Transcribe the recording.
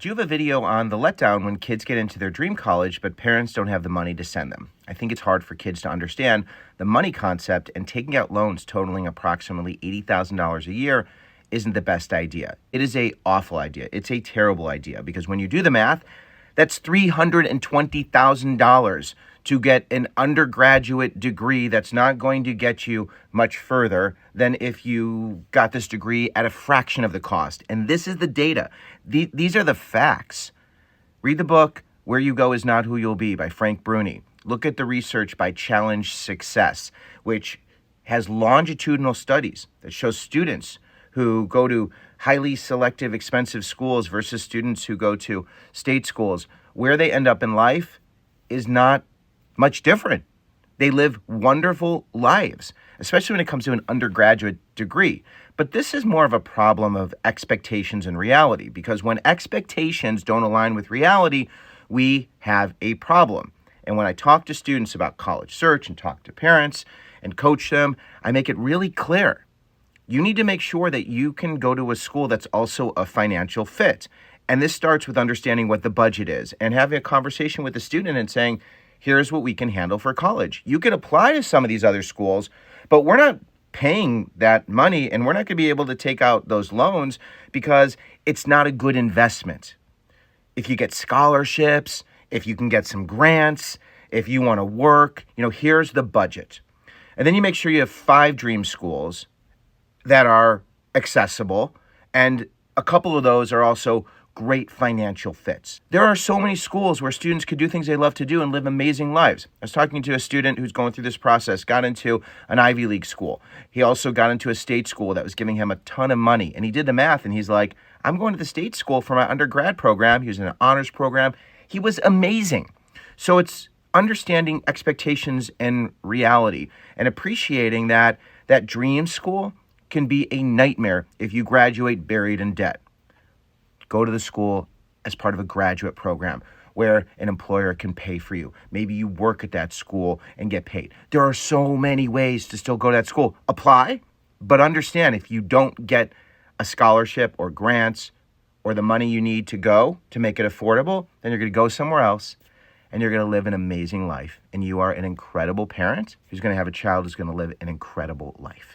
you have a video on the letdown when kids get into their dream college, but parents don't have the money to send them. I think it's hard for kids to understand the money concept, and taking out loans totaling approximately $80,000 a year isn't the best idea. It is an awful idea. It's a terrible idea because when you do the math, that's $320,000 to get an undergraduate degree that's not going to get you much further than if you got this degree at a fraction of the cost. And this is the data. These are the facts. Read the book, Where You Go Is Not Who You'll Be by Frank Bruni. Look at the research by Challenge Success, which has longitudinal studies that show students who go to highly selective, expensive schools versus students who go to state schools, where they end up in life is not much different. They live wonderful lives, especially when it comes to an undergraduate degree. But this is more of a problem of expectations and reality, because when expectations don't align with reality, we have a problem. And when I talk to students about college search and talk to parents and coach them, I make it really clear. You need to make sure that you can go to a school that's also a financial fit. And this starts with understanding what the budget is and having a conversation with the student and saying, here's what we can handle for college. You can apply to some of these other schools, but we're not paying that money and we're not going to be able to take out those loans because it's not a good investment. If you get scholarships, if you can get some grants, if you want to work, here's the budget. And then you make sure you have 5 dream schools that are accessible, and a couple of those are also great financial fits. There are so many schools where students could do things they love to do and live amazing lives. I was talking to a student who's going through this process, got into an Ivy League school. He also got into a state school that was giving him a ton of money. And he did the math and he's like, I'm going to the state school for my undergrad program. He was in an honors program. He was amazing. So it's understanding expectations and reality and appreciating that dream school can be a nightmare if you graduate buried in debt. Go to the school as part of a graduate program where an employer can pay for you. Maybe you work at that school and get paid. There are so many ways to still go to that school. Apply, but understand if you don't get a scholarship or grants or the money you need to go to make it affordable, then you're going to go somewhere else and you're going to live an amazing life. And you are an incredible parent who's going to have a child who's going to live an incredible life.